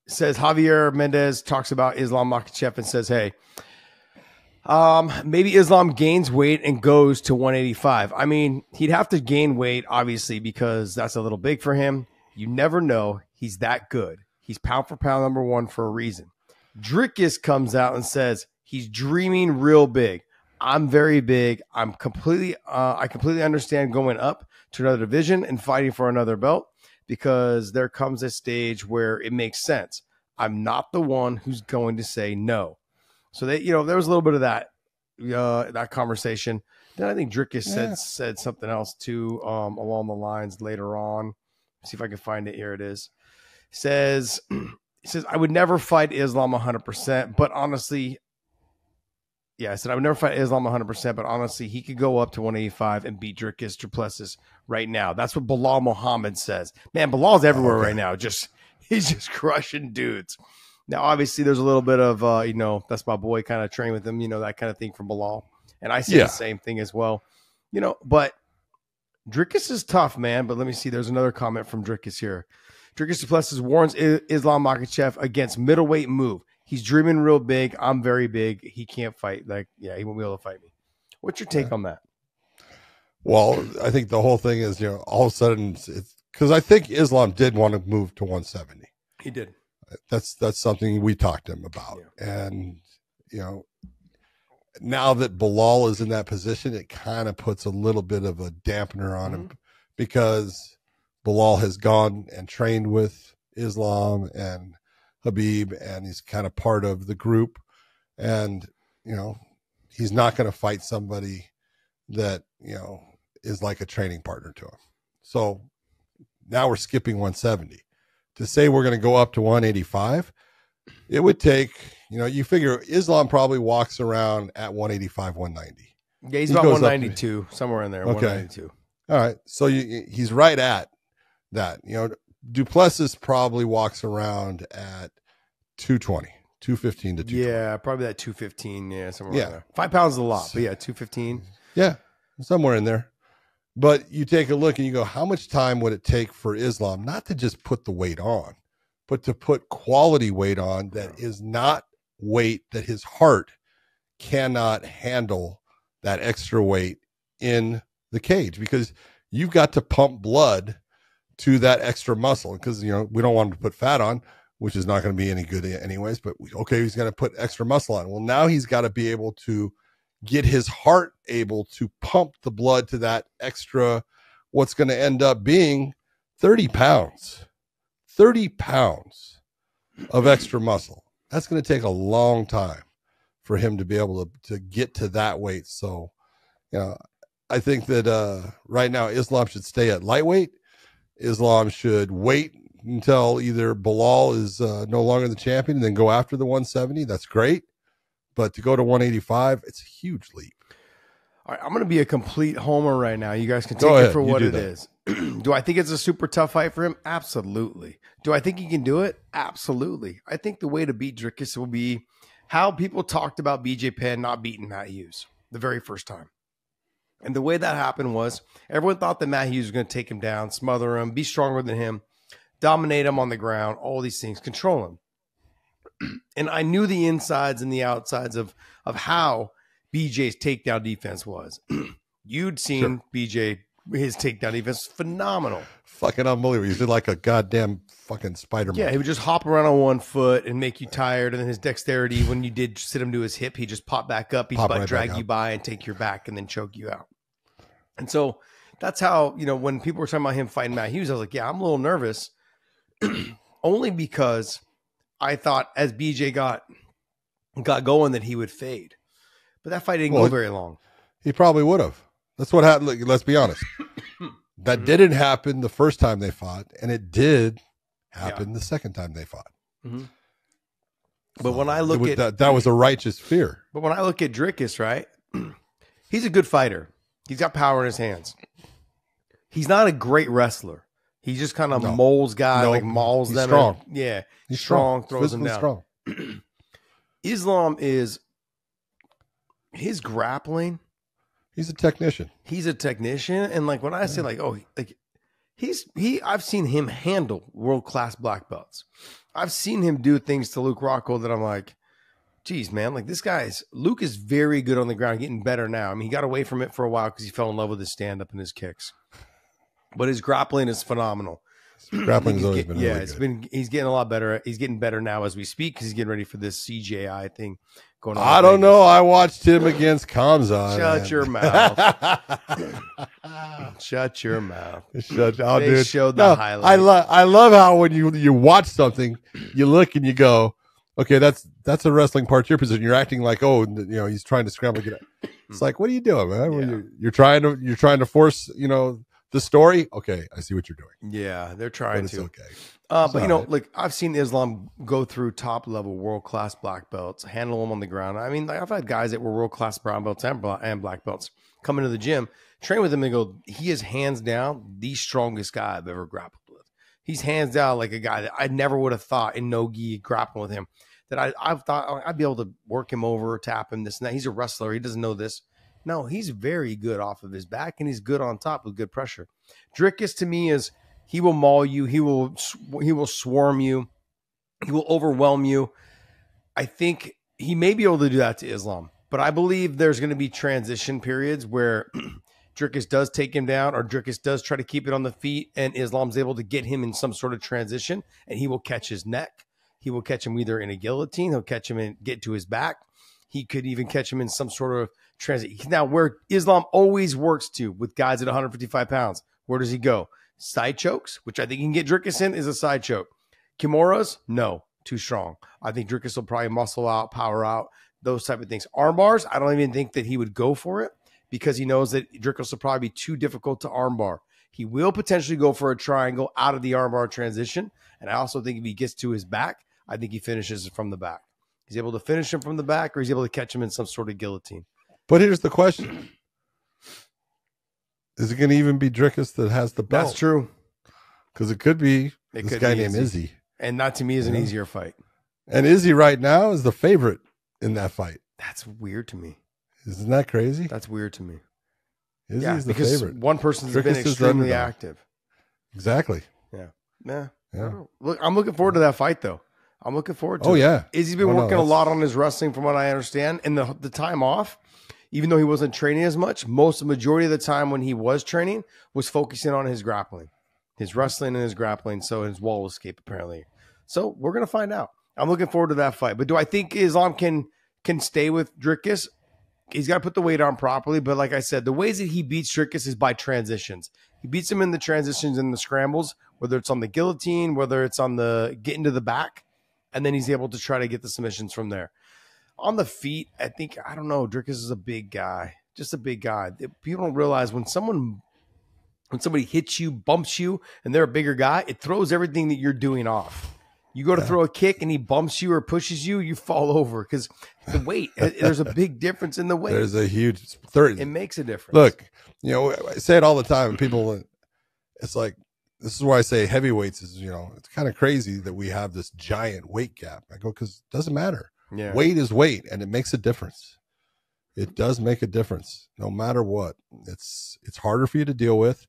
says Javier Mendez talks about Islam Makhachev and says, hey, maybe Islam gains weight and goes to 185. I mean, he'd have to gain weight, obviously, because that's a little big for him. You never know. He's that good. He's pound for pound number one for a reason. Dricus comes out and says he's dreaming real big. I'm very big. I completely understand going up to another division and fighting for another belt, because there comes a stage where it makes sense. I'm not the one who's going to say no. So they, there was a little bit of that conversation. Then I think Dricus said something else too, along the lines later on. Let's see if I can find it. Here it is. He says, I would never fight Islam 100%, but honestly, I said I would never fight Islam 100%, but honestly, he could go up to 185 and beat Dricus Du Plessis right now. That's what Belal Muhammad says. Man, Bilal's everywhere right now. He's just crushing dudes. Now, obviously, there's a little bit of, that's my boy, kind of train with him, that kind of thing from Belal. And I see the same thing as well. But Dricus is tough, man. But let me see. There's another comment from Dricus here. Dricus Du Plessis warns Islam Makhachev against middleweight move. He's dreaming real big. I'm very big. He can't fight. He won't be able to fight me. What's your take on that? Well, I think the whole thing is, all of a sudden, it's because I think Islam did want to move to 170. He did. That's something we talked to him about. Yeah. And, now that Belal is in that position, it kind of puts a little bit of a dampener on him, because Belal has gone and trained with Islam and Habib, and he's kind of part of the group, and he's not going to fight somebody that is like a training partner to him. So now we're skipping 170 to say we're going to go up to 185. It would take, you figure Islam probably walks around at 185, 190. Yeah, he's about 192, somewhere in there. Okay. 192. All right, so he's right at that. Du Plessis probably walks around at 220, 215 to 220. Yeah, probably that 215. Yeah, somewhere in there. 5 pounds is a lot, but 215. Yeah, somewhere in there. But you take a look and you go, how much time would it take for Islam not to just put the weight on, but to put quality weight on that is not weight that his heart cannot handle that extra weight in the cage, because you've got to pump blood to that extra muscle, because we don't want him to put fat on, which is not going to be any good anyways, but he's going to put extra muscle on. Well, now he's got to be able to get his heart able to pump the blood to that extra, what's going to end up being 30 pounds of extra muscle. That's going to take a long time for him to be able to get to that weight. So, I think that right now Islam should stay at lightweight. Islam should wait until either Belal is no longer the champion and then go after the 170. That's great. But to go to 185, it's a huge leap. All right, I'm going to be a complete homer right now. You guys can take it for what it is. Do I think it's a super tough fight for him? Absolutely. Do I think he can do it? Absolutely. I think the way to beat Dricus will be how people talked about BJ Penn not beating Matt Hughes the very first time. And the way that happened was everyone thought that Matt Hughes was going to take him down, smother him, be stronger than him, dominate him on the ground, all these things, control him. And I knew the insides and the outsides of how BJ's takedown defense was. You'd seen BJ, his takedown defense, phenomenal. Fucking unbelievable. He's like a goddamn fucking Spider-Man. Yeah, he would just hop around on one foot and make you tired. And then his dexterity, when you did sit him to his hip, he just pop back up. He'd drag you by and take your back and then choke you out. And so that's how, when people were talking about him fighting Matt Hughes, I was like, yeah, I'm a little nervous. Only because I thought as BJ got going that he would fade. But that fight didn't go very long. He probably would have. That's what happened. Look, let's be honest. That didn't happen the first time they fought, and it did happen the second time they fought. Mm-hmm. But when I look at that was a righteous fear. But when I look at Dricus, right, he's a good fighter. He's got power in his hands. He's not a great wrestler. He just kind of mauls guys, mauls them. Strong. He's strong, throws them down. Strong. Islam is his grappling. He's a technician. And like when I say I've seen him handle world-class black belts. I've seen him do things to Luke Rockhold that I'm like, geez, man, like Luke is very good on the ground, getting better now. I mean, he got away from it for a while because he fell in love with his stand-up and his kicks. But his grappling is phenomenal. Grappling's always been really good. He's getting a lot better. He's getting better now as we speak because he's getting ready for this CJI thing going on. I don't know. I watched him against Kamza. Shut your mouth. Shut your mouth. They showed the highlight. I love how when you watch something, you look and you go, okay, that's a wrestling part to your position. You're acting like, oh, he's trying to scramble to get it. It's like, what are you doing, man? Yeah. You're trying to force, the story. Okay, I see what you're doing. Yeah, they're trying to. Okay. But like I've seen Islam go through top level world class black belts, handle them on the ground. I mean, I've had guys that were world class brown belts and black belts come into the gym, train with him, and go, he is hands down the strongest guy I've ever grappled with. He's hands down like a guy that I never would have thought in no-gi grappling with him that I've thought I'd be able to work him over, tap him, this and that. He's a wrestler. He doesn't know this. No, he's very good off of his back, and he's good on top with good pressure. Dricus, to me, is he will maul you. He will swarm you. He will overwhelm you. I think he may be able to do that to Islam, but I believe there's going to be transition periods where Dricus does take him down, or Dricus does try to keep it on the feet, and Islam's able to get him in some sort of transition, and he will catch his neck. He will catch him either in a guillotine. He'll catch him and get to his back. He could even catch him in some sort of transit. Now, where Islam always works to with guys at 155 pounds, where does he go? Side chokes, which I think he can get Dricus in, is a side choke. Kimuras, no, too strong. I think Dricus will probably muscle out, power out, those type of things. Arm bars, I don't even think that he would go for it because he knows that Dricus will probably be too difficult to arm bar. He will potentially go for a triangle out of the arm bar transition, and I also think if he gets to his back, I think he finishes it from the back. He's able to finish him from the back, or he's able to catch him in some sort of guillotine. But here's the question. Is it going to even be Dricus that has the belt? That's true. Because it could be this guy named Izzy. And that, to me, is an easier fight. And Izzy right now is the favorite in that fight. That's weird to me. Isn't that crazy? That's weird to me. Izzy's the favorite. One person's been extremely active. Exactly. Yeah. Look, I'm looking forward to that fight, though. I'm looking forward to it. Oh, yeah. Izzy's been working a lot on his wrestling, from what I understand. And the time off, even though he wasn't training as much, the majority of the time when he was training was focusing on his grappling, his wrestling and his grappling. So his wall escape, apparently. So we're going to find out. I'm looking forward to that fight. But do I think Islam can stay with Dricus? He's got to put the weight on properly. But like I said, the ways that he beats Dricus is by transitions. He beats him in the transitions and the scrambles, whether it's on the guillotine, whether it's on the get into the back. And then he's able to try to get the submissions from there. On the feet, I don't know. Dricus is a big guy, just a big guy. People don't realize when somebody hits you, bumps you, and they're a bigger guy, it throws everything that you're doing off. You go to throw a kick and he bumps you or pushes you, you fall over because the weight. There's a big difference in the weight. There's a huge 30. It makes a difference. Look, I say it all the time. And people, it's like, this is why I say heavyweights is, it's kind of crazy that we have this giant weight gap. I go, because it doesn't matter. Yeah. Weight is weight, and it makes a difference. It does make a difference no matter what. It's harder for you to deal with,